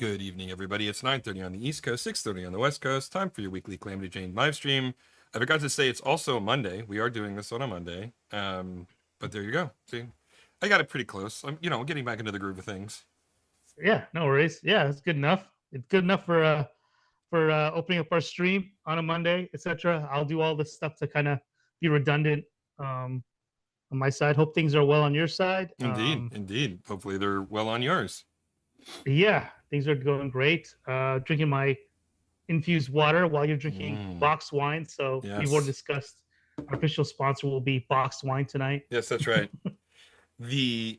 Good evening, everybody. It's 9:30 on the East Coast, 6:30 on the West Coast. Time for your weekly Calamity Jane live stream. I forgot to say it's also a Monday. We are doing this on a Monday. But there you go. See, I got it pretty close. I'm, getting back into the groove of things. Yeah, no worries. Yeah, it's good enough. It's good enough for opening up our stream on a Monday, etc. I'll do all this stuff to kind of be redundant on my side. Hope things are well on your side. Indeed. Hopefully they're well on yours. Yeah, things are going great. Drinking my infused water while you're drinking boxed wine. So Yes. we've already discussed our official sponsor will be boxed wine tonight. Yes, that's right. the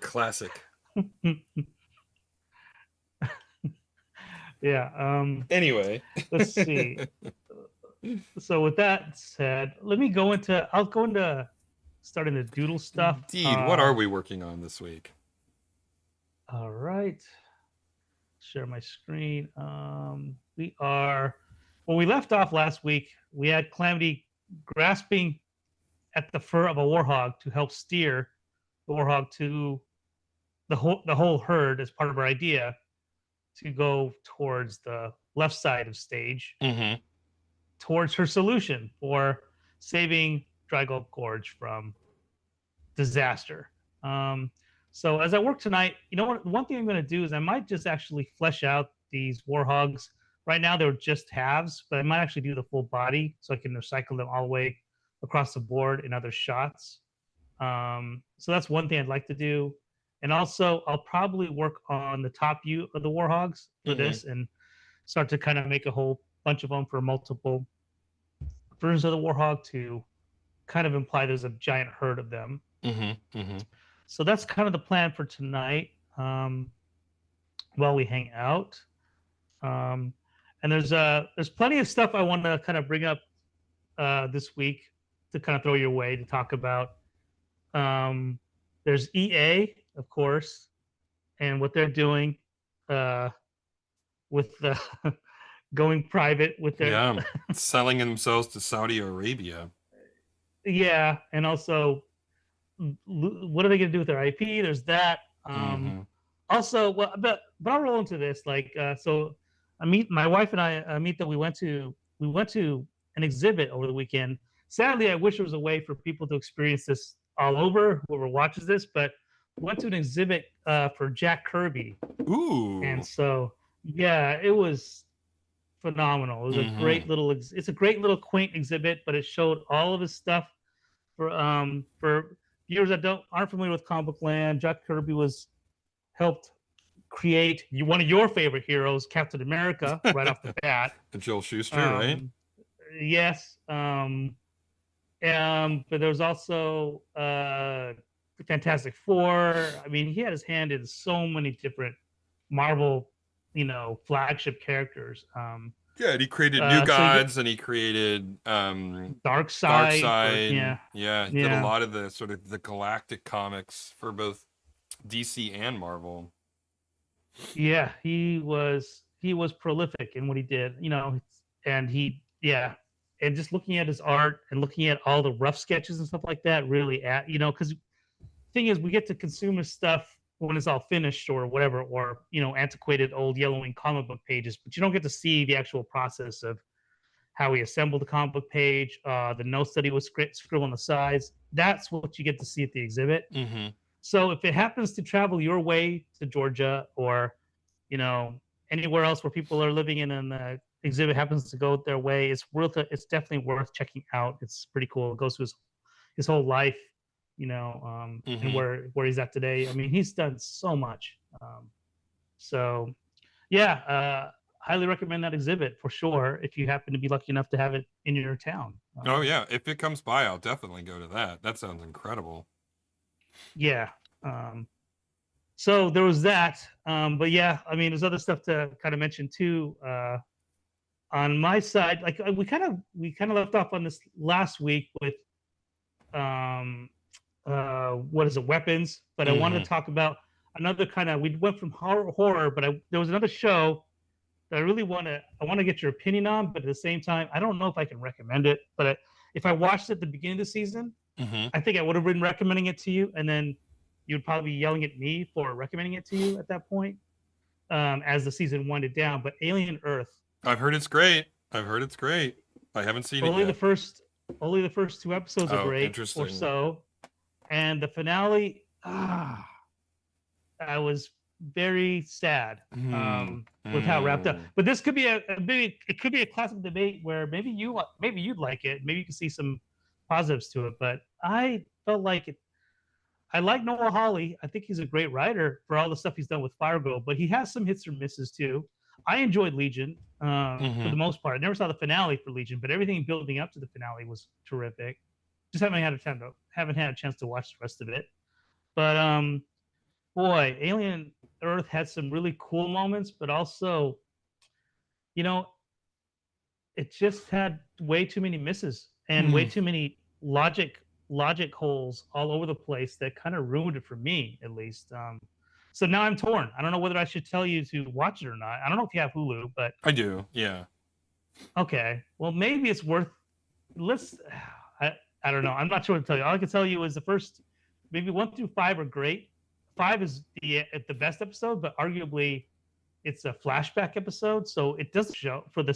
classic. Yeah. Anyway, let's see. So with that said, I'll go into starting the doodle stuff. Indeed. What are we working on this week? All right. Share my screen. We left off last week, we had Calamity grasping at the fur of a warhog to help steer the warhog to the whole herd as part of our idea to go towards the left side of stage, towards her solution for saving Dry Gulp Gorge from disaster. So as I work tonight, you know what? One thing I'm going to do is I might just actually flesh out these warhogs. Right now they're just halves, but I might actually do the full body so I can recycle them all the way across the board in other shots. So that's one thing I'd like to do. And also, I'll probably work on the top view of the warhogs for this and start to kind of make a whole bunch of them for multiple versions of the warhog to kind of imply there's a giant herd of them. So that's kind of the plan for tonight while we hang out. And there's plenty of stuff I want to kind of bring up this week to kind of throw your way to talk about. There's EA, of course, and what they're doing with the going private with their selling themselves to Saudi Arabia. Yeah, and also what are they going to do with their IP? There's that. Also, but I'll roll into this. So my wife and I that we went to an exhibit over the weekend. Sadly, I wish there was a way for people to experience this all over, whoever watches this, but we went to an exhibit for Jack Kirby. Ooh. And so, yeah, it was phenomenal. It was a great little quaint exhibit, but it showed all of his stuff for viewers that aren't familiar with comic book land. Jack Kirby helped create one of your favorite heroes, Captain America, right off the bat. Joel Shuster, right? Yes. But there was also Fantastic Four. I mean, he had his hand in so many different Marvel, flagship characters. Yeah, and he created New Gods, and he created Darkseid. He did a lot of the sort of the galactic comics for both DC and Marvel. Yeah, he was prolific in what he did, and and just looking at his art and looking at all the rough sketches and stuff like that, really, because the thing is, we get to consume his stuff when it's all finished or whatever, or antiquated old yellowing comic book pages, but you don't get to see the actual process of how he assembled the comic book page, the notes that he was scribbled on the sides. That's what you get to see at the exhibit. So if it happens to travel your way to Georgia or anywhere else where people are living in, and the exhibit happens to go their way, it's definitely worth checking out. It's pretty cool. It goes through his whole life, and where he's at today. I mean, he's done so much. Highly recommend that exhibit for sure if you happen to be lucky enough to have it in your town. Oh yeah, if it comes by, I'll definitely go to that. That sounds incredible. Yeah. So there was that. But yeah, I mean, there's other stuff to kind of mention too. On my side, like we kind of left off on this last week with weapons, but I wanted to talk about another kind of, we went from horror, but there was another show that I really want to get your opinion on, but at the same time, I don't know if I can recommend it, but if I watched it at the beginning of the season, I think I would have been recommending it to you, and then you'd probably be yelling at me for recommending it to you at that point. as the season winded down. But Alien Earth, I've heard it's great. I've heard it's great. I haven't seen it only the yet. first only the first two episodes are Oh, great or interesting. so, and the finale, I was very sad Hmm. with how it wrapped up. Hmm. But this could be maybe it could be a classic debate where maybe you'd like it, maybe you can see some positives to it. But I felt like it. I like Noah Hawley. I think he's a great writer for all the stuff he's done with Fargo, but he has some hits or misses too. I enjoyed Legion for Hmm. the most part. I never saw the finale for Legion, but everything building up to the finale was terrific. Just haven't had a chance to watch the rest of it. But boy, Alien Earth had some really cool moments, but also, you know, it just had way too many misses and way Hmm. too many logic holes all over the place that kind of ruined it for me, at least. So now I'm torn. I don't know whether I should tell you to watch it or not. I don't know if you have Hulu, but I do. Yeah. okay. Well, maybe it's worth. Let's. I I don't know. I'm not sure what to tell you. All I can tell you is the first, maybe 1 through 5 are great. 5 is the best episode, but arguably it's a flashback episode, so it doesn't show for the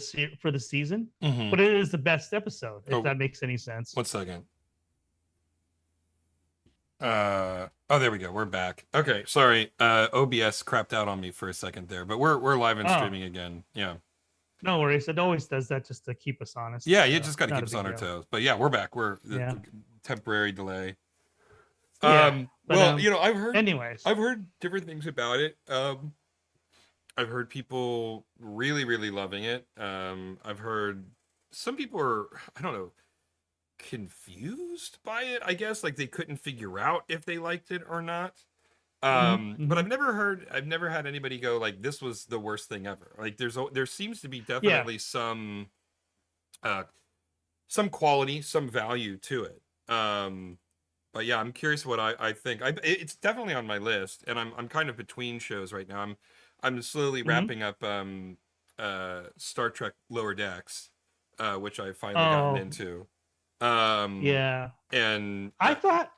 season, Hmm. but it is the best episode, if Oh, that makes any sense. 1 second. Oh, there we go. We're back. Okay, sorry. OBS crapped out on me for a second there, but we're live and Oh, streaming again. Yeah. no worries. It always does that just to keep us honest. Yeah, you So just got to not keep a us big on our deal. toes. But yeah, we're back. We're Yeah. temporary delay. Yeah. But Well, anyways. I've heard different things about it. I've heard people really, really loving it. I've heard some people are, I don't know, confused by it, I guess, like they couldn't figure out if they liked it or not. But Mm-hmm. I've never had anybody go like this was the worst thing ever. Like there seems to be Yeah. definitely uh some quality, some value to it. But yeah, I'm curious what I think. It's definitely on my list, and I'm kind of between shows right now. I'm slowly Mm-hmm. wrapping up Star Trek Lower Decks, which I've finally gotten Oh, into. Um, yeah. and I thought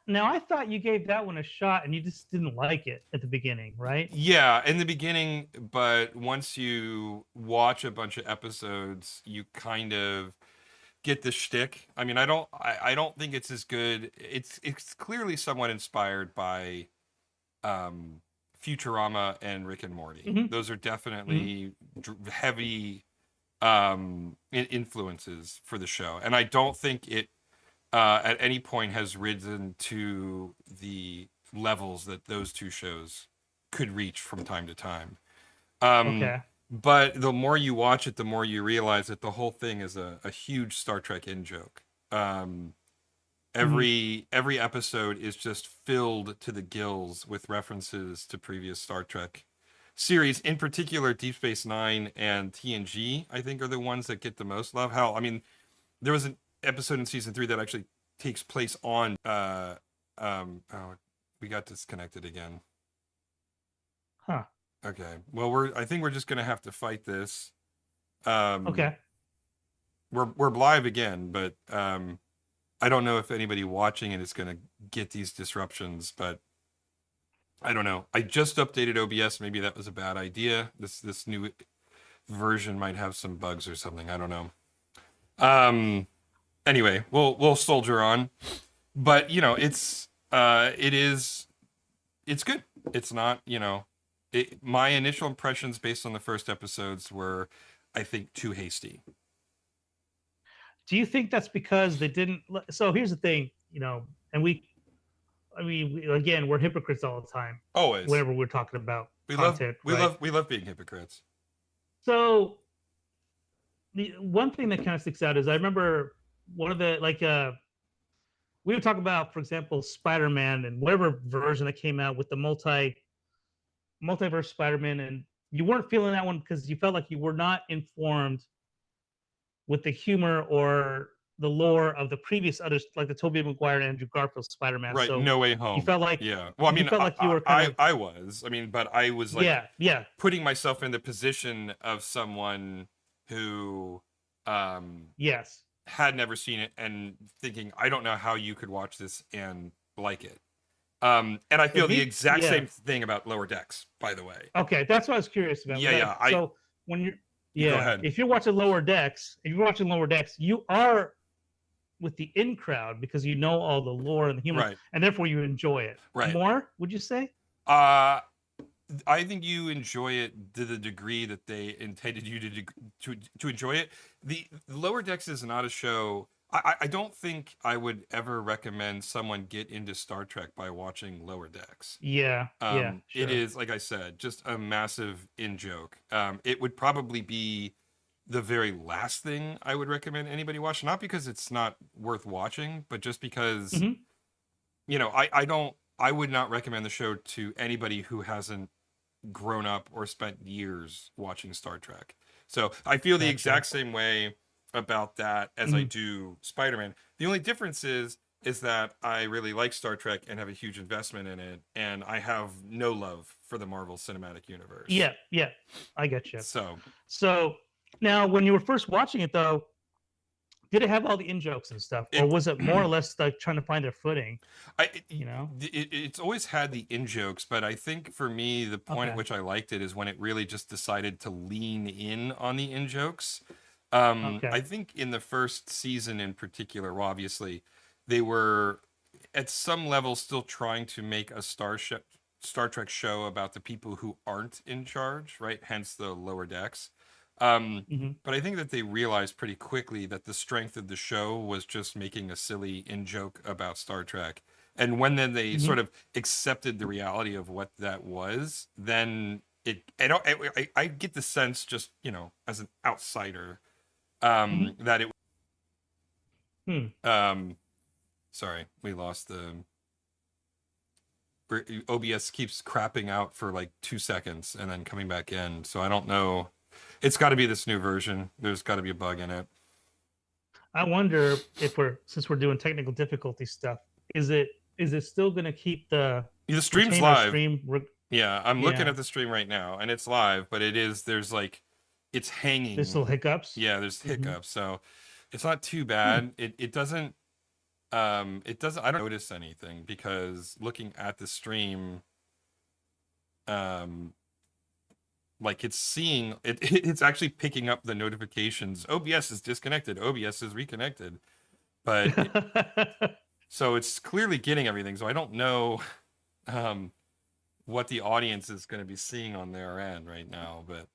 you gave that one a shot and you just didn't like it at the beginning, right? yeah, in the beginning, but once you watch a bunch of episodes, you kind of get the shtick. I mean, I don't think it's as good. It's clearly somewhat inspired by um Futurama and Rick and Morty. Mm-hmm. Those are Mm-hmm. definitely heavy influences for the show. And I don't think it at any point has risen to the levels that those two shows could reach from time to time. Um, Okay. but the more you watch it, the more you realize that the whole thing is a huge Star Trek in joke. Mm-hmm. Every episode is just filled to the gills with references to previous Star Trek series, in particular Deep Space Nine and TNG. I think are the ones that get the most love. How I mean, there was an episode in season 3 that actually takes place on. Oh, we got disconnected again. Huh. Okay. Well, I think we're just gonna have to fight this. Um, Okay. we're live again, but I don't know if anybody watching it is gonna get these disruptions, but I don't know. I just updated OBS. Maybe that was a bad idea. This new version might have some bugs or something. I don't know. Anyway, we'll soldier on. But it's good. It's not, my initial impressions based on the first episodes were, I think, too hasty. Do you think that's because they didn't? So here's the thing, and again, we're hypocrites all the time Always. whenever we're talking about We love content, we right? love we love being hypocrites. So the one thing that kind of sticks out is I remember one of the we would talk about, for example, Spider-Man and whatever version that came out with the multiverse Spider-Man, and you weren't feeling that one because you felt like you were not informed with the humor or the lore of the previous others, like the Tobey Maguire and Andrew Garfield Spider-Man. Right, So No Way you Home. felt like Yeah. Well, I you mean, felt like you were kind of I was. I mean, but I was like yeah. putting myself in the position of someone who Yes. had never seen it and thinking, I don't know how you could watch this and like it. And I For feel the me, exact yeah. same thing about Lower Decks, by the way. Okay, that's what I was curious about. Yeah, yeah. So when you're, You go yeah, ahead. if you're watching Lower Decks, you are with the in crowd because you know all the lore and the humor, Right, and therefore you enjoy it right. more. Would you say? Uh, I think you enjoy it to the degree that they intended you to enjoy it. The Lower Decks is not a show. I don't think I would ever recommend someone get into Star Trek by watching Lower Decks. Yeah, yeah, It sure. is, like I said, just a massive in joke. It would probably be the very last thing I would recommend anybody watch, not because it's not worth watching, but just because, Hmm. I would not recommend the show to anybody who hasn't grown up or spent years watching Star Trek. So I feel the Gotcha. exact same way about that as I Hmm. do Spider-Man. The only difference is that I really like Star Trek and have a huge investment in it, and I have no love for the Marvel Cinematic Universe. Yeah, yeah, I get you. So So now, when you were first watching it, though, did it have all the in jokes and stuff, or it was it more or less like trying to find their footing? I You know? it's always had the in jokes, but I think for me the point at Okay. which I liked it is when it really just decided to lean in on the in jokes. Okay. I think in the first season in particular, well, obviously they were at some level still trying to make a Star Trek show about the people who aren't in charge, right? Hence the Lower Decks. Hmm. But I think that they realized pretty quickly that the strength of the show was just making a silly in joke about Star Trek. And when then they Hmm. sort of accepted the reality of what that was, then I get the sense, just as an outsider, Hmm. that it Hmm. sorry, we lost the OBS keeps crapping out for like 2 seconds and then coming back in. So I don't know. It's got to be this new version. There's got to be a bug in it. I wonder if since we're doing technical difficulty stuff, is it is it still going to keep the The stream's retain our live. stream? Yeah, I'm looking Yeah, at the stream right now and it's live, but there's like, it's there's hanging. still hiccups. Yeah, there's Hmm. hiccups. So it's not too Hmm. bad. It doesn't, I don't notice anything because looking at the stream, um, like it's seeing it, it's actually picking up the notifications. OBS is disconnected. OBS is reconnected. But so it's clearly getting everything. So I don't know um, what the audience is going to be seeing on their end right now. But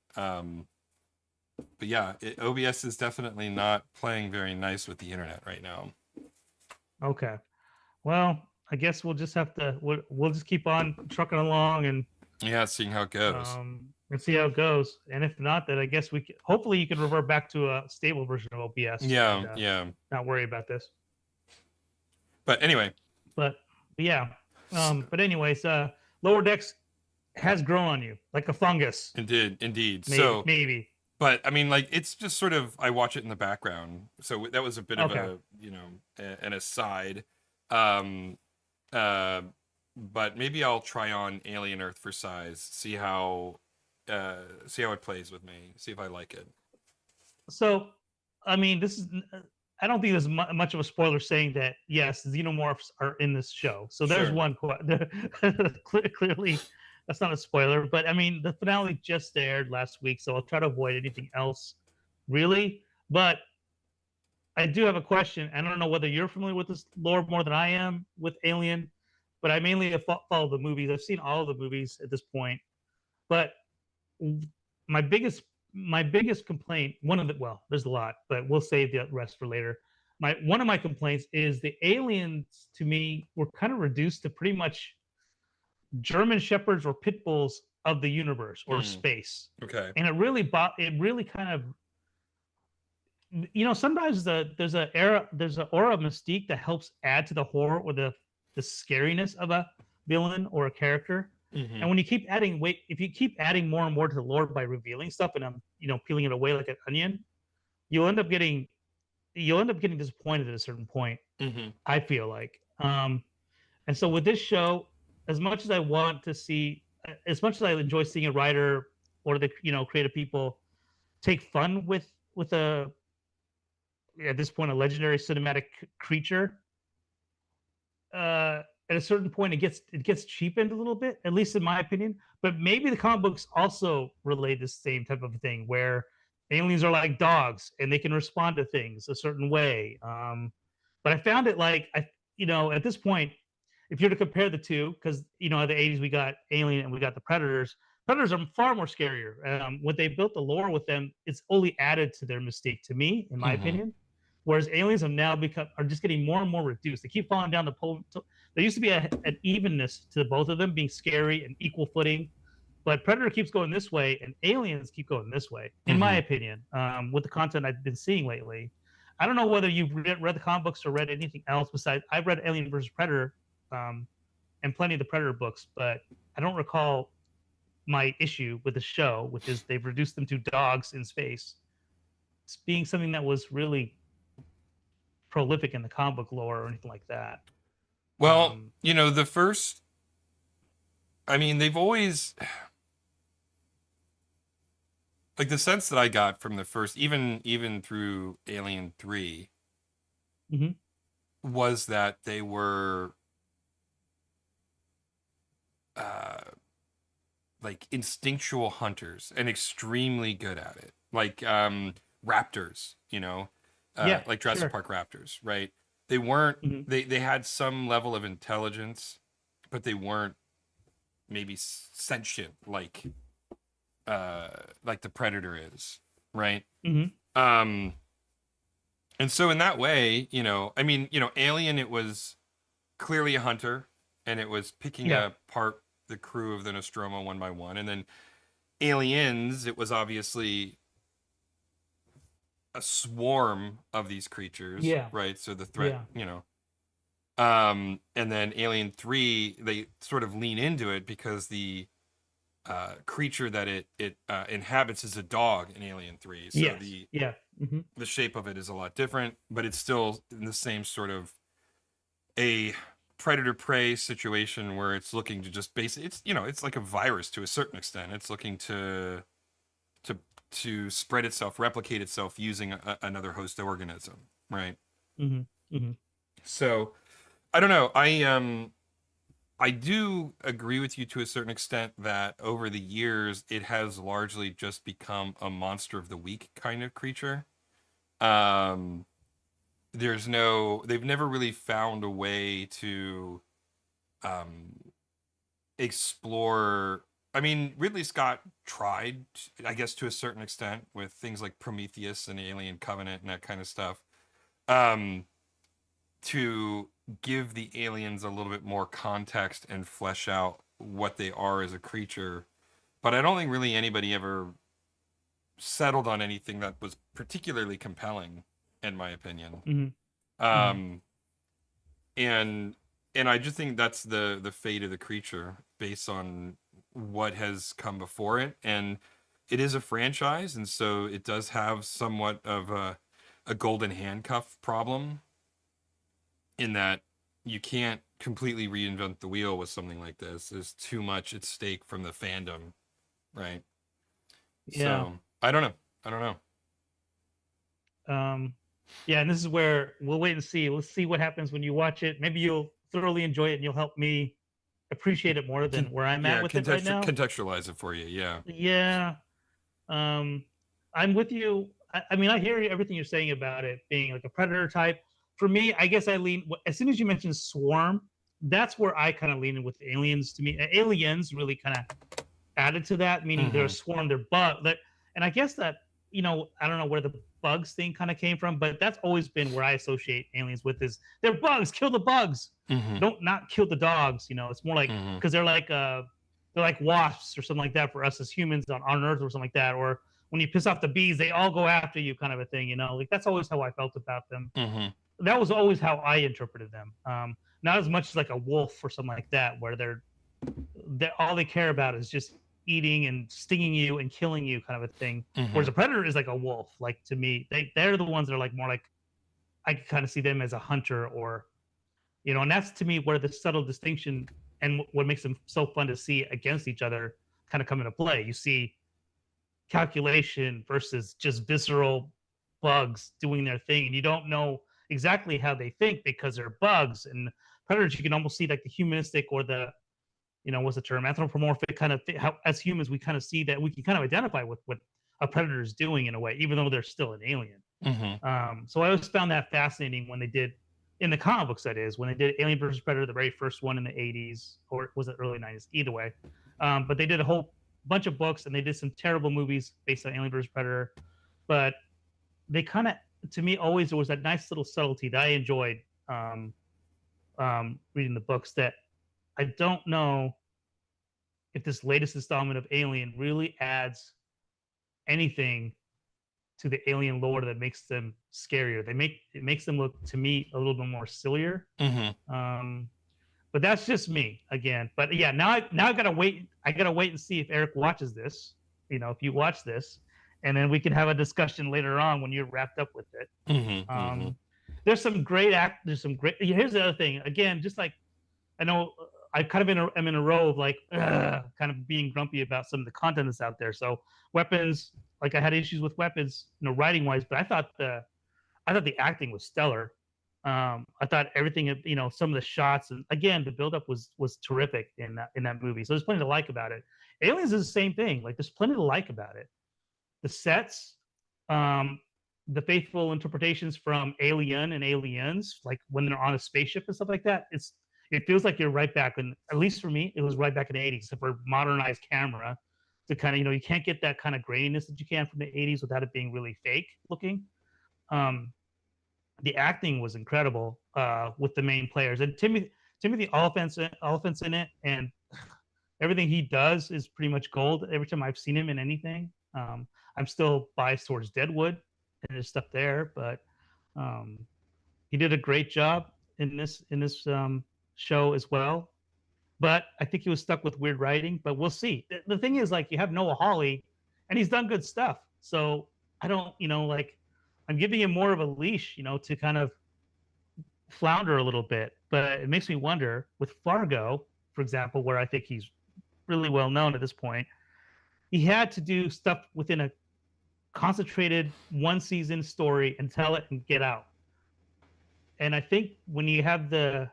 yeah, OBS is definitely not playing very nice with the internet right now. Okay. Well, I guess we'll just have to we'll just keep on trucking along Yeah, seeing how it goes. and see how it goes. And if not, then I guess hopefully you can revert back to a stable version of OBS and Yeah, yeah. not worry about this. But anyway, But yeah. But anyways, Lower Decks has grown on you like a fungus. indeed. Maybe, So, maybe. but I mean, like, it's just sort of, I watch it in the background. So that was a bit of Okay. an aside. Um, uh, but maybe I'll try on Alien Earth for size, see how it plays with me, see if I like it. So, I mean, this is. I don't think there's much of a spoiler saying that yes, xenomorphs are in this show. So there's Sure. one. Clearly, that's not a spoiler. But I mean, the finale just aired last week, so I'll try to avoid anything else, really. But I do have a question. I don't know whether you're familiar with this lore more than I am with Alien, but I mainly follow the movies. I've seen all of the movies at this point. But my biggest complaint, one of the there's a lot, but we'll save the rest for later. One of my complaints is the aliens to me were kind of reduced to pretty much German shepherds or pit bulls of the universe or Hmm. space, Okay. and it really kind of sometimes there's an aura of mystique that helps add to the horror or the scariness of a villain or a character. Mm-hmm. And when you keep adding weight, if you keep adding more and more to the lore by revealing stuff and peeling it away like an onion, you'll end up getting disappointed at a certain point. Mm-hmm. I feel like, and so with this show, as much as I want to see, as much as I enjoy seeing a writer or the creative people take fun with a at this point a legendary cinematic creature, at a certain point it gets cheapened a little bit, at least in my opinion. But maybe the comic books also relate the same type of thing where aliens are like dogs and they can respond to things a certain way. But I found it like at this point, if you're to compare the two, because in the 80s we got Alien and we got the Predators. Predators are far more scarier. When they built the lore with them, it's only added to their mystique to me, in my Mm-hmm. opinion. Whereas aliens have now are just getting more and more reduced. They keep falling down the pole. There used to be an evenness to both of them being scary and equal footing, but Predator keeps going this way, and Aliens keep going this way, in my Mm-hmm. opinion. With the content I've been seeing lately, I don't know whether you've read the comic books or read anything else besides. I've read Alien versus Predator, um, and plenty of the Predator books, but I don't recall my issue with the show, which is they've reduced them to dogs in space. It's being something that was really prolific in the comic book lore or anything like that. Well, the first, I mean, they've always, like, the sense that I got from the first, even through Alien 3, Mm-hmm. was that they were uh like instinctual hunters and extremely good at it. Like raptors, Yeah, like Jurassic sure. Park raptors, right? They weren't Mm-hmm. they had some level of intelligence, but they weren't maybe sentient like the predator is, right? Mm-hmm. And so in that way, I mean, Alien, it was clearly a hunter, and it was picking Yeah. apart the crew of the Nostromo one by one. And then Aliens, it was obviously a swarm of these creatures, Yeah. right? So the threat, Yeah. and then Alien 3, they sort of lean into it because the creature that it inhabits is a dog in Alien 3. So Yes. Yeah. Mm-hmm. the shape of it is a lot different, but it's still in the same sort of a predator prey situation where it's looking to just it's like a virus to a certain extent. It's looking to spread itself, replicate itself using another host organism, right? Mm-hmm. Mm-hmm. So I don't know. I do agree with you to a certain extent that over the years it has largely just become a monster of the week kind of creature. Um, they've never really found a way to um, explore. I mean, Ridley Scott tried, I guess, to a certain extent with things like Prometheus and Alien Covenant and that kind of stuff, um, to give the aliens a little bit more context and flesh out what they are as a creature. But I don't think really anybody ever settled on anything that was particularly compelling, in my opinion. Mm-hmm. Mm-hmm. Um, and I just think that's the fate of the creature based on what has come before it. And it is a franchise, and so it does have somewhat of a golden handcuff problem in that you can't completely reinvent the wheel with something like this. There's too much at stake from the fandom, right? Yeah. So I don't know. I don't know. Yeah, and this is where we'll wait and see. Let's see what happens when you watch it. Maybe you'll thoroughly enjoy it and you'll help me appreciate it more than where I'm at with it right now. Contextualize it for you. Yeah. Yeah. Um, I'm with you. I mean, I hear everything you're saying about it being like a predator type. For me, I guess I lean as soon as you mentioned swarm, that's where I kind of lean in with aliens. To me, aliens really kind of added to that, meaning they're a swarm, they're and I guess that I don't know where the bugs thing kind of came from, but that's always been where I associate aliens with is they're bugs, kill the bugs, don't not kill the dogs. It's more like because they're like wasps or something like that for us as humans on Earth or something like that, or when you piss off the bees, they all go after you, kind of a thing. Like that's always how I felt about them. That was always how I interpreted them. Not as much as like a wolf or something like that, where they're all they care about is just eating and stinging you and killing you, kind of a thing. Whereas a predator is like a wolf. Like to me, they're the ones that are like more like I can kind of see them as a hunter, or and that's to me where the subtle distinction and what makes them so fun to see against each other kind of come into play. You see calculation versus just visceral bugs doing their thing, and you don't know exactly how they think because they're bugs, and predators, you can almost see like the humanistic or the, what's the term, anthropomorphic kind of how as humans we kind of see that we can kind of identify with what a predator is doing in a way, even though they're still an alien. So I always found that fascinating when they did in the comic books, that is, when they did Alien versus Predator, the very first one in the 80s, or was it early 90s? Either way. But they did a whole bunch of books and they did some terrible movies based on Alien versus Predator. But they kind of, to me, always there was that nice little subtlety that I enjoyed reading the books, that I don't know if this latest installment of Alien really adds anything to the alien lore that makes them scarier. It makes them look, to me, a little bit more sillier. But that's just me again. But yeah, now I gotta wait. I gotta wait and see if Eric watches this. If you watch this, and then we can have a discussion later on when you're wrapped up with it. There's some great act. There's some great. Here's the other thing. Again, just like I know I kind of am in a row of like kind of being grumpy about some of the content that's out there. So weapons, like I had issues with weapons, writing wise, but I thought the acting was stellar. I thought everything, some of the shots, and again, the buildup was terrific in that movie. So there's plenty to like about it. Aliens is the same thing. Like there's plenty to like about it. The sets, the faithful interpretations from Alien and Aliens, like when they're on a spaceship and stuff like that. It feels like you're right back in, at least for me, it was right back in the 80s, except for modernized camera to kind of, you can't get that kind of graininess that you can from the 80s without it being really fake looking. The acting was incredible with the main players, and Timothy Olyphant's in it, and everything he does is pretty much gold. Every time I've seen him in anything, I'm still biased towards Deadwood and his stuff there, but he did a great job in this show as well. But I think he was stuck with weird writing, but we'll see. The thing is, like, you have Noah Hawley and he's done good stuff. So I don't, like, I'm giving him more of a leash, to kind of flounder a little bit. But it makes me wonder with Fargo, for example, where I think he's really well known at this point, he had to do stuff within a concentrated one season story and tell it and get out. And I think when you have the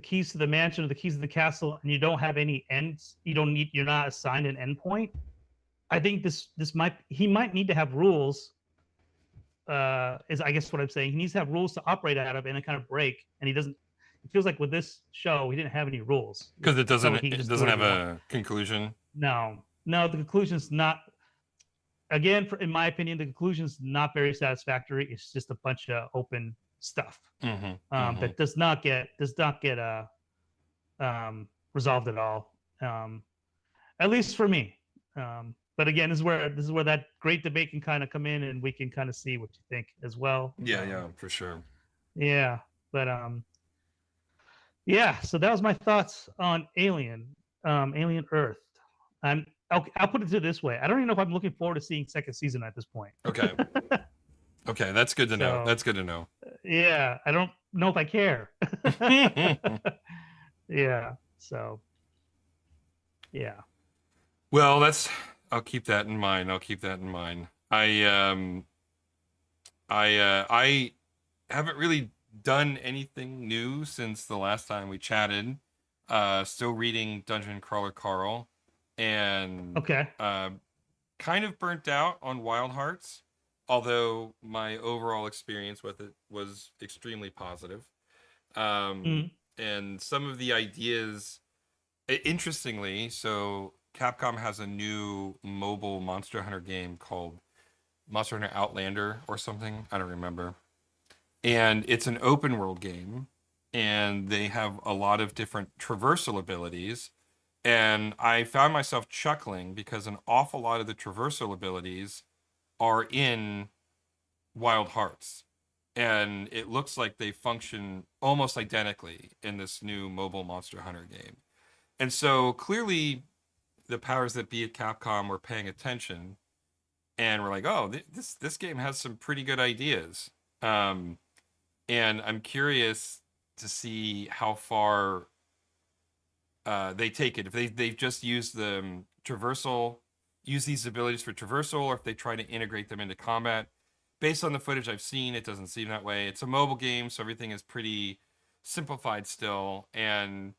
keys to the mansion or the keys to the castle and you don't have any ends, you're not assigned an endpoint, I think he might need to have rules, is I guess what I'm saying. He needs to have rules to operate out of and a kind of break, and he doesn't. It feels like with this show he didn't have any rules because it doesn't have a conclusion. No, the conclusion's not. Again, in my opinion, the conclusion's not very satisfactory. It's just a bunch of open stuff that does not get resolved at all, at least for me. But again, this is where that great debate can kind of come in, and we can kind of see what you think as well. Yeah, for sure. Yeah, but yeah. So that was my thoughts on Alien Earth. I'll put it to this way: I don't even know if I'm looking forward to seeing second season at this point. Okay. Okay, that's good to know. That's good to know. Yeah, I don't know if I care. Yeah. So. Yeah. Well, I'll keep that in mind. I haven't really done anything new since the last time we chatted. Still reading Dungeon Crawler Carl, and kind of burnt out on Wild Hearts, although my overall experience with it was extremely positive. And some of the ideas, interestingly, so Capcom has a new mobile Monster Hunter game called Monster Hunter Outlander or something. I don't remember. And it's an open world game, and they have a lot of different traversal abilities. And I found myself chuckling because an awful lot of the traversal abilities are in Wild Hearts. And it looks like they function almost identically in this new mobile Monster Hunter game. And so clearly the powers that be at Capcom were paying attention and were like, oh, this game has some pretty good ideas. And I'm curious to see how far they take it. If they've just used the use these abilities for traversal, or if they try to integrate them into combat. Based on the footage I've seen, it doesn't seem that way. It's a mobile game, so everything is pretty simplified still, and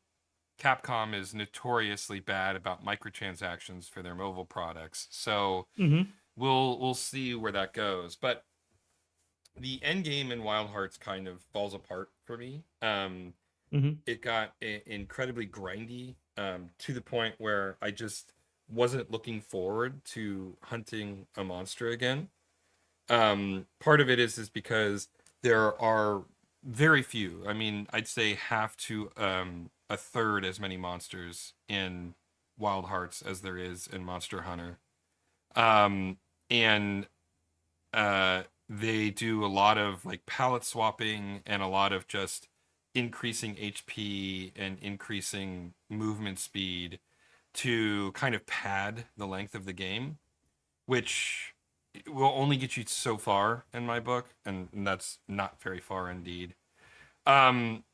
Capcom is notoriously bad about microtransactions for their mobile products. So Mm-hmm. we'll see where that goes. But the end game in Wild Hearts kind of falls apart for me. Mm-hmm. It got incredibly grindy, to the point where I just wasn't looking forward to hunting a monster again. Part of it is because there are very few. I mean, I'd say half to a third as many monsters in Wild Hearts as there is in Monster Hunter. And they do a lot of like palette swapping and a lot of just increasing HP and increasing movement speed to kind of pad the length of the game, which will only get you so far in my book, and that's not very far indeed. Um,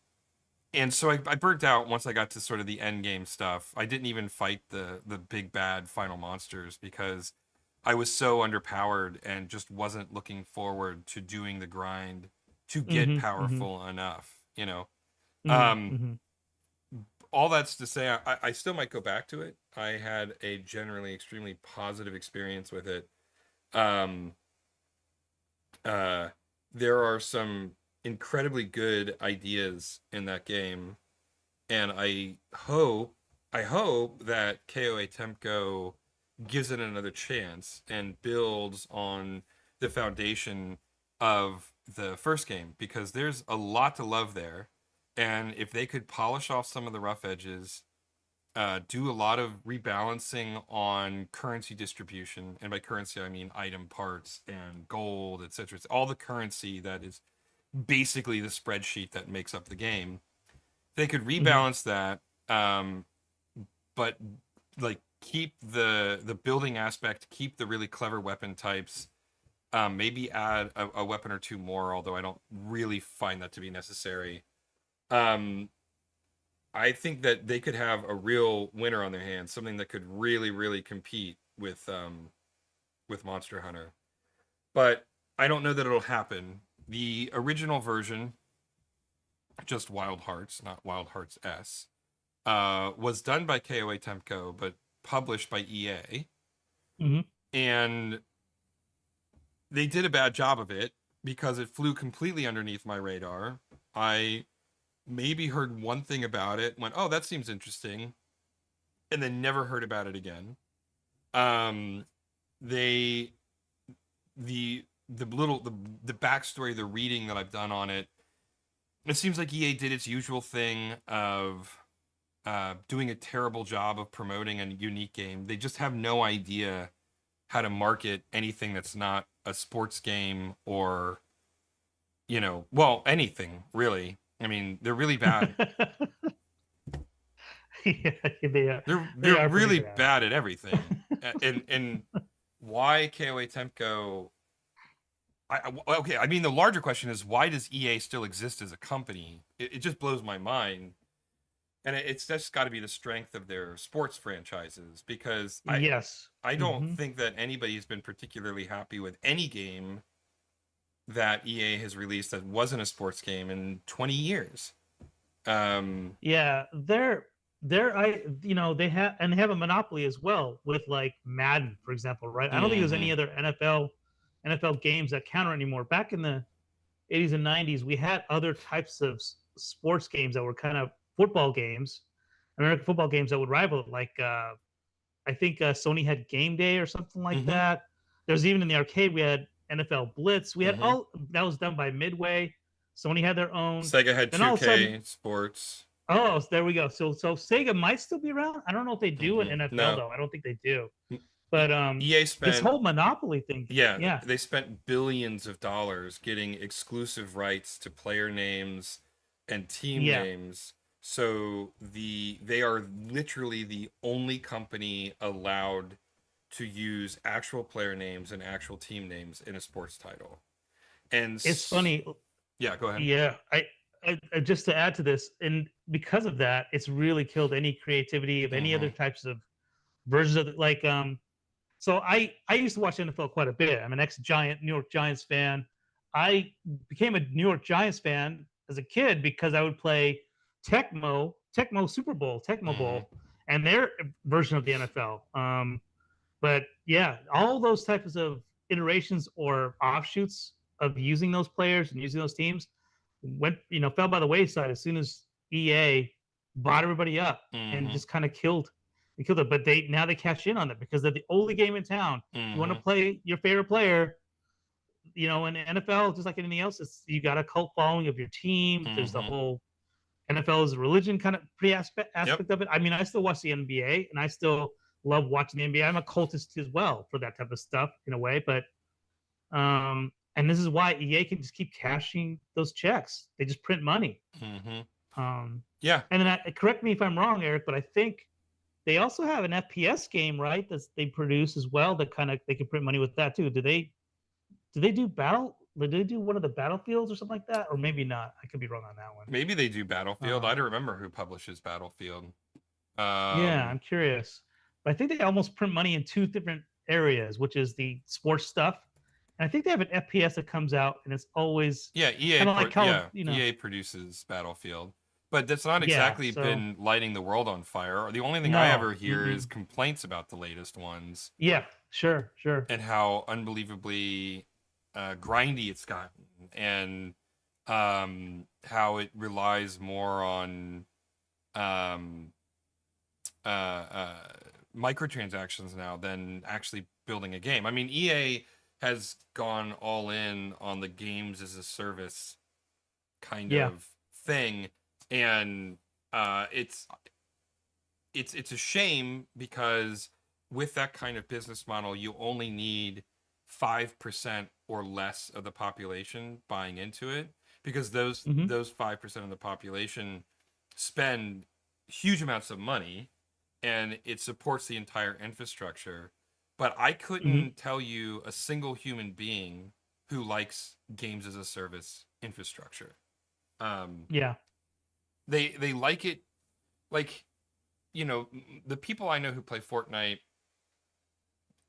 and so I burnt out once I got to sort of the end game stuff. I didn't even fight the big bad final monsters because I was so underpowered and just wasn't looking forward to doing the grind to get Mm-hmm. powerful enough, you know. Mm-hmm. Um, Mm-hmm. all that's to say, I still might go back to it. I had a generally extremely positive experience with it. Um, uh, there are some incredibly good ideas in that game, and I hope that KOA Temco gives it another chance and builds on the foundation of the first game, because there's a lot to love there. And if they could polish off some of the rough edges, do a lot of rebalancing on currency distribution, and by currency I mean item parts and gold, etc. It's all the currency that is basically the spreadsheet that makes up the game. They could Mm-hmm. rebalance that, but like keep the building aspect, keep the really clever weapon types. Maybe add a weapon or two more, although I don't really find that to be necessary. Um, I think that they could have a real winner on their hands, something that could really, really compete with Monster Hunter. But I don't know that it'll happen. The original version, just Wild Hearts, not Wild Hearts S, was done by KOA Temco, but published by EA, Mm-hmm. and they did a bad job of it because it flew completely underneath my radar. I maybe heard one thing about it, went, "Oh, that seems interesting," and then never heard about it again. Um, they the backstory, the reading that I've done on it, it seems like EA did its usual thing of doing a terrible job of promoting a unique game. They just have no idea how to market anything that's not a sports game or, well, anything really. I mean, they're really bad. Yeah, they are. They're They they're are pretty really bad. bad at everything. And why KOA Temco? Okay, I mean, the larger question is, why does EA still exist as a company? It just blows my mind, and it's just got to be the strength of their sports franchises, because Yes. I don't Mm-hmm. think that anybody's been particularly happy with any game that EA has released that wasn't a sports game in 20 years. Um, Yeah, they're they have, and they have a monopoly as well with like Madden, for example, right? I don't think there's any mhm, other NFL games that counter anymore. Back in the 80s and 90s, we had other types of sports games that were kind of football games, American football games that would rival it. Like I think Sony had Game Day or something like mhm, that. There's even in the arcade we had NFL Blitz. We had mhm. all that was done by Midway. Sony had their own. Sega had Then all of a sudden, 2K Sports. oh, so there we go. So Sega might still be around. I don't know if they do in NFL No, though. I don't think they do. But EA this spent whole monopoly thing, Yeah, yeah, they spent billions of dollars getting exclusive rights to player names and team yeah, names. So they are literally the only company allowed to use actual player names and actual team names in a sports title. And it's funny. yeah, go ahead. Yeah, just to add to this, and because of that, it's really killed any creativity of any other Hmm. types of versions of like. So I used to watch NFL quite a bit. I'm an ex Giant New York Giants fan. I became a New York Giants fan as a kid because I would play Tecmo Super Bowl, Tecmo Bowl, and their version of the NFL. But yeah, all those types of iterations or offshoots of using those players and using those teams fell by the wayside as soon as EA bought everybody up and just kind of killed it. But they cash in on it because they're the only game in town. You want to play your favorite player, in the NFL, just like anything else, you got a cult following of your team. There's the whole NFL is a religion kind of pretty aspect of it. I mean, I still watch the NBA and I still love watching the NBA. I'm a cultist as well for that type of stuff in a way, but and this is why EA can just keep cashing those checks. They just print money. Yeah. And then correct me if I'm wrong, Eric, but I think they also have an FPS game, right? That they produce as well. That they can print money with that too. Do they do battle? Did they do one of the Battlefields or something like that? Or maybe not. I could be wrong on that one. Maybe they do Battlefield. I don't remember who publishes Battlefield. Yeah, I'm curious. But I think they almost print money in two different areas, which is the sports stuff. And I think they have an FPS that comes out, and it's always EA produces Battlefield, but that's not exactly been lighting the world on fire. The only thing I ever hear is complaints about the latest ones. Yeah, sure, and how unbelievably grindy it's gotten, and how it relies more on microtransactions now than actually building a game. I mean, EA has gone all in on the games as a service kind of thing, and it's a shame because with that kind of business model, you only need 5% or less of the population buying into it, because those 5% of the population spend huge amounts of money and it supports the entire infrastructure. But I couldn't tell you a single human being who likes games as a service infrastructure. They like it, like, the people I know who play Fortnite,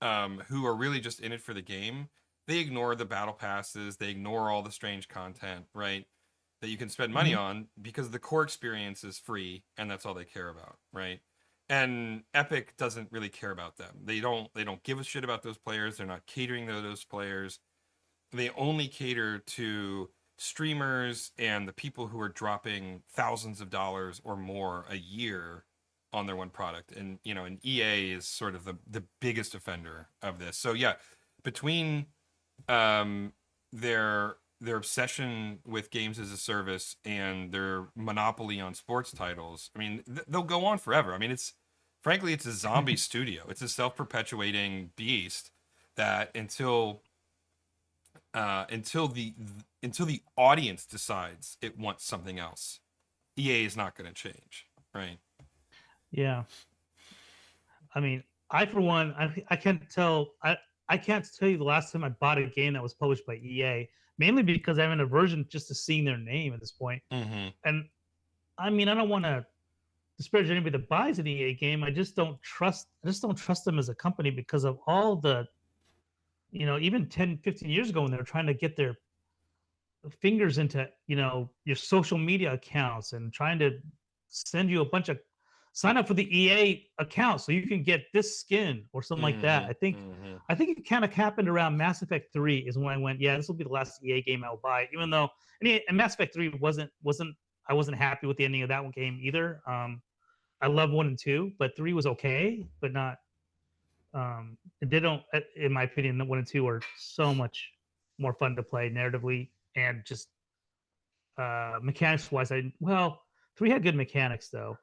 who are really just in it for the game, they ignore the battle passes, they ignore all the strange content, right, that you can spend money on, because the core experience is free and that's all they care about, right? And Epic doesn't really care about them. They don't give a shit about those players. They're not catering to those players. They only cater to streamers and the people who are dropping thousands of dollars or more a year on their one product. And and EA is sort of the biggest offender of this. So yeah, between their obsession with games as a service and their monopoly on sports titles, I mean, they'll go on forever. I mean, frankly, it's a zombie studio. It's a self-perpetuating beast that until the audience decides it wants something else, EA is not going to change, right? Yeah. I mean, I for one, I can't tell you the last time I bought a game that was published by EA, mainly because I'm an aversion just to seeing their name at this point. And I mean, I don't want to disparage anybody that buys an EA game. I just don't trust them as a company because of all the, even 10, 15 years ago when they were trying to get their fingers into, your social media accounts and trying to send you a bunch of sign up for the EA account so you can get this skin or something like that. I think it kind of happened around Mass Effect 3 is when I went, yeah, this will be the last EA game I'll buy, even though and Mass Effect 3 I wasn't happy with the ending of that one game either. I love 1 and 2, but 3 was okay, but not they don't, in my opinion, 1 and 2 are so much more fun to play narratively and just mechanics wise. 3 had good mechanics though.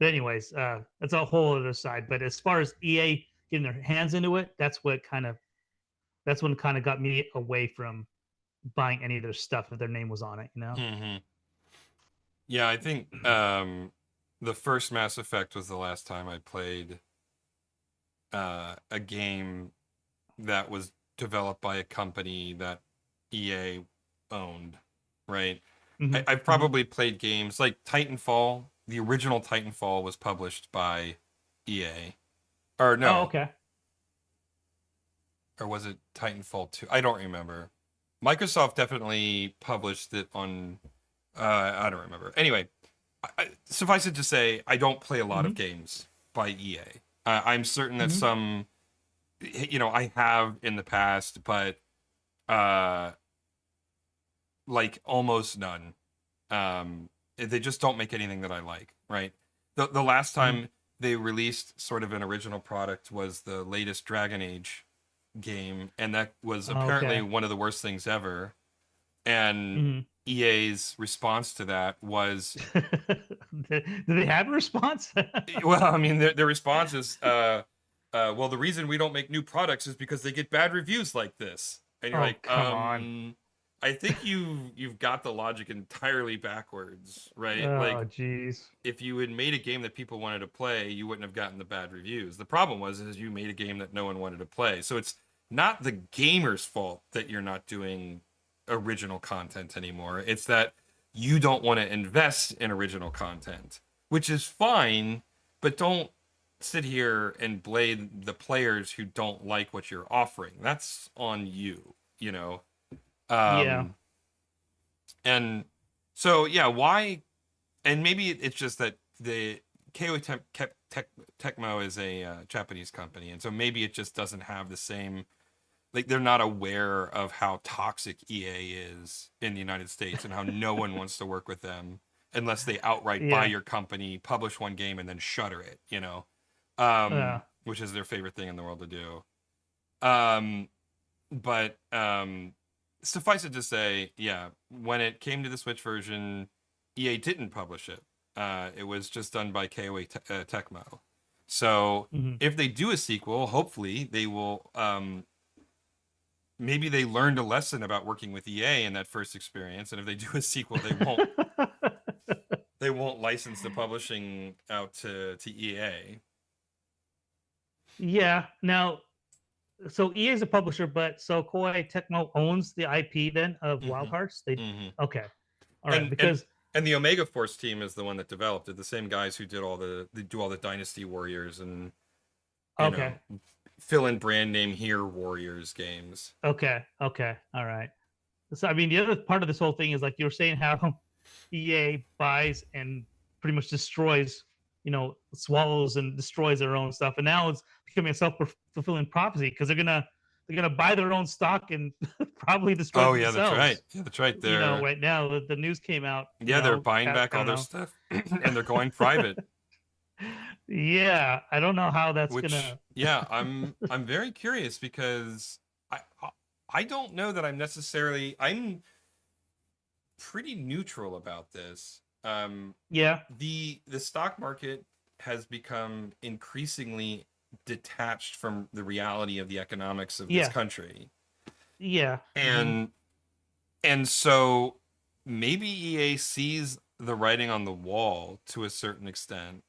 But anyways, that's a whole other side. But as far as EA getting their hands into it, that's what kind of got me away from buying any of their stuff if their name was on it, Yeah, I think the first Mass Effect was the last time I played a game that was developed by a company that EA owned, right? I've probably played games like Titanfall. The original Titanfall was published by EA. Or no. Oh, okay. Or was it Titanfall 2? I don't remember. Microsoft definitely published it on. I don't remember. Anyway, suffice it to say, I don't play a lot Hmm. of games by EA. I'm certain that Hmm. some, I have in the past, but uh, like almost none. They just don't make anything that I like, right? The last Hmm. time they released sort of an original product was the latest Dragon Age game, and that was apparently Okay. one of the worst things ever. And Hmm. EA's response to that was, Do they have a response? well, I mean, their response is, well, the reason we don't make new products is because they get bad reviews like this. And you're Oh, like, come on. I think you've got the logic entirely backwards, right? Oh, Like, geez. if you had made a game that people wanted to play, you wouldn't have gotten the bad reviews. The problem was is you made a game that no one wanted to play. So it's not the gamer's fault that you're not doing original content anymore. It's that you don't want to invest in original content, which is fine, but don't sit here and blame the players who don't like what you're offering. That's on you, you know. Yeah. Um and so yeah, why, and maybe it's just that the Tecmo is a Japanese company, and so maybe it just doesn't have the same, like they're not aware of how toxic EA is in the United States and how no one wants to work with them unless they outright buy Yeah. your company, publish one game, and then shutter it, Yeah. which is their favorite thing in the world to do. Um, but suffice it to say, yeah, when it came to the Switch version, EA didn't publish it. It was just done by Tecmo. So Hmm. if they do a sequel, hopefully they will. Maybe they learned a lesson about working with EA in that first experience, and if they do a sequel, they won't license the publishing out to EA. Yeah. Now, so EA is a publisher, but so Koei Tecmo owns the IP then of Wild Hmm. Hearts. They Hmm. okay, all right, and and because and the Omega Force team is the one that developed it. The same guys who did they do all the Dynasty Warriors and you okay, know fill in brand name here Warriors games. okay, all right. So I mean, the other part of this whole thing is like you were saying how EA buys and pretty much destroys, swallows and destroys their own stuff, and now it's becoming a self fulfilling prophecy because they're gonna buy their own stock and probably destroy Oh it yeah, that's right. themselves. Yeah, that's right. They're Right now the news came out. yeah they're buying I back all don't their know. stuff and they're going private. Yeah, I don't know how that's Which gonna. yeah, I'm very curious because I don't know that I'm pretty neutral about this. Yeah, The stock market has become increasingly detached from the reality of the economics of this yeah, country. yeah. Hmm. And so maybe EA sees the writing on the wall to a certain extent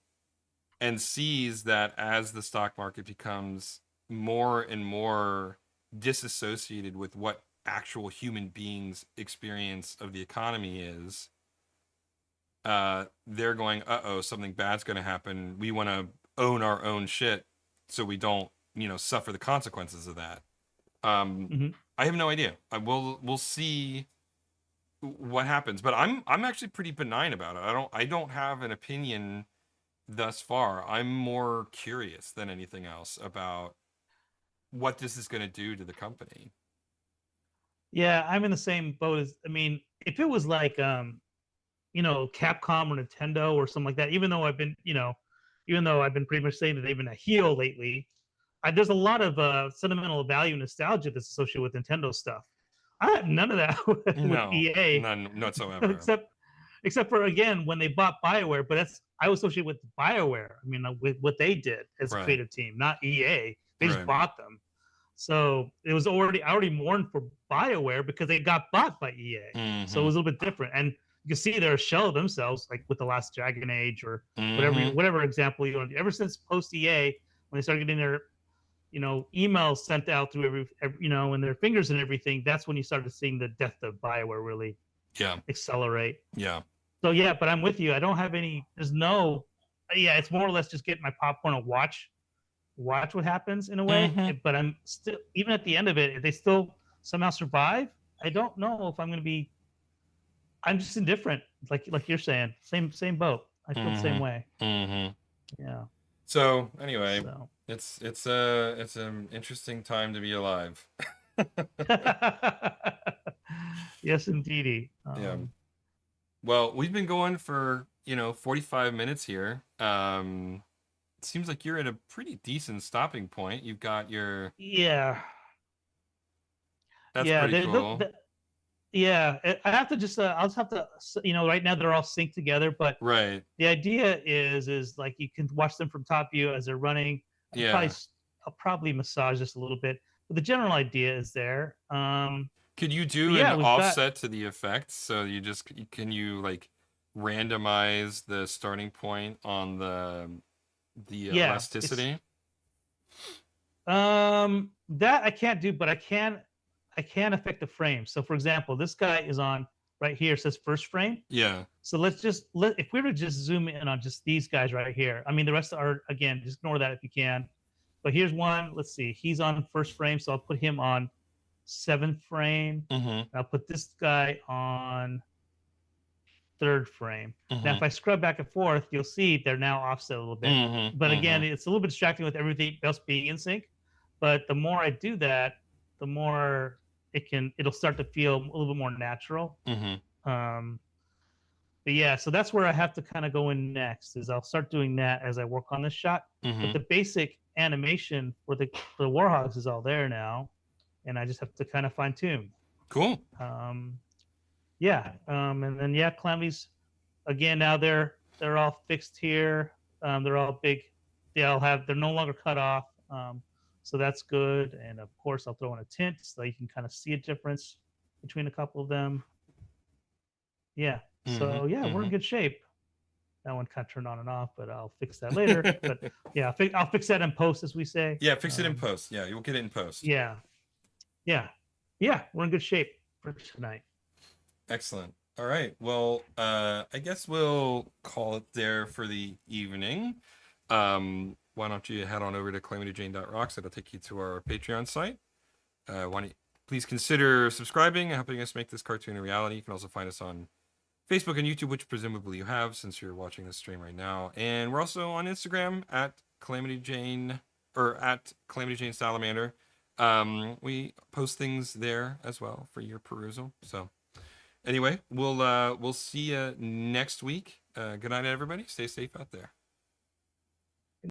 and sees that as the stock market becomes more and more disassociated with what actual human beings experience of the economy is, they're going, uh-oh, something bad's going to happen. We want to own our own shit so we don't, suffer the consequences of that. Um, Hmm. I have no idea. We'll see what happens, but I'm actually pretty benign about it. I don't have an opinion thus far. I'm more curious than anything else about what this is going to do to the company. Yeah, I'm in the same boat as. I mean, if it was like Capcom or Nintendo or something like that, even though I've been pretty much saying that they've been a heel lately, there's a lot of sentimental value and nostalgia that's associated with Nintendo stuff. I have none of that with No, EA, none whatsoever. except for again when they bought BioWare, but that's I was associated with BioWare. I mean, with what they did as a Right, creative team, not EA. They just right. bought them. So it was I already mourned for BioWare because they got bought by EA. So it Mm-hmm. was a little bit different. And you can see their shell of themselves, like with the last Dragon Age or Mm-hmm. whatever example you want. Ever since post EA, when they started getting their emails sent out through and their fingers and everything, that's when you started seeing the death of BioWare really Yeah, accelerate. yeah. So yeah, but I'm with you. I don't have any. There's no. Yeah, it's more or less just get my popcorn and watch what happens in a way. Mm-hmm. But I'm still even at the end of it, if they still somehow survive, I don't know if I'm going to be. I'm just indifferent, like you're saying. Same boat. I feel the same way. Mm-hmm. Yeah. So anyway, So. it's an interesting time to be alive. Yes, indeedy. Yeah. Well, we've been going for 45 minutes here. It seems like you're at a pretty decent stopping point. You've got your Yeah. that's Yeah. pretty cool. Yeah. I have to just. I'll just have to. Right now they're all synced together, but Right. the idea is like you can watch them from top view as they're running. Yeah. I'll probably massage this a little bit, but the general idea is there. Could you But do an yeah, we've got. offset to the effects? So can you like randomize the starting point on the Yeah, it's elasticity? that I can't do, but I can affect the frame. So for example, this guy is on right here, it says first frame. Yeah. So let's just if we were to just zoom in on just these guys right here. I mean, the rest are, again, just ignore that if you can. But here's one. Let's see. He's on first frame, so I'll put him on seventh frame. Mm-hmm. I'll put this guy on third frame. Mm-hmm. Now, if I scrub back and forth, you'll see they're now offset a little bit. Mm-hmm. But again, Mm-hmm. it's a little bit distracting with everything else being in sync. But the more I do that, the more it'll start to feel a little bit more natural. Mm-hmm. But yeah, so that's where I have to kind of go in next. Is I'll start doing that as I work on this shot. Mm-hmm. But the basic animation for the warhogs is all there now, and I just have to kind of fine tune. Cool. Yeah, and then yeah, Calamity's again now they're all fixed here. They're all big. They're no longer cut off. So that's good. And of course, I'll throw in a tint so you can kind of see a difference between a couple of them. Yeah. So yeah, we're in good shape. That one kind of turned on and off, but I'll fix that later. But yeah, I'll fix that in post, as we say. Yeah, fix it in post. Yeah, you'll get it in post. Yeah. We're in good shape for tonight. Excellent. All right. Well, I guess we'll call it there for the evening. Why don't you head on over to calamityjane.rocks? That'll take you to our Patreon site. Why don't you please consider subscribing and helping us make this cartoon a reality. You can also find us on Facebook and YouTube, which presumably you have since you're watching this stream right now. And we're also on Instagram at CalamityJane or at CalamityJaneSalamander. We post things there as well for your perusal. So anyway, we'll see you next week. Good night, everybody. Stay safe out there.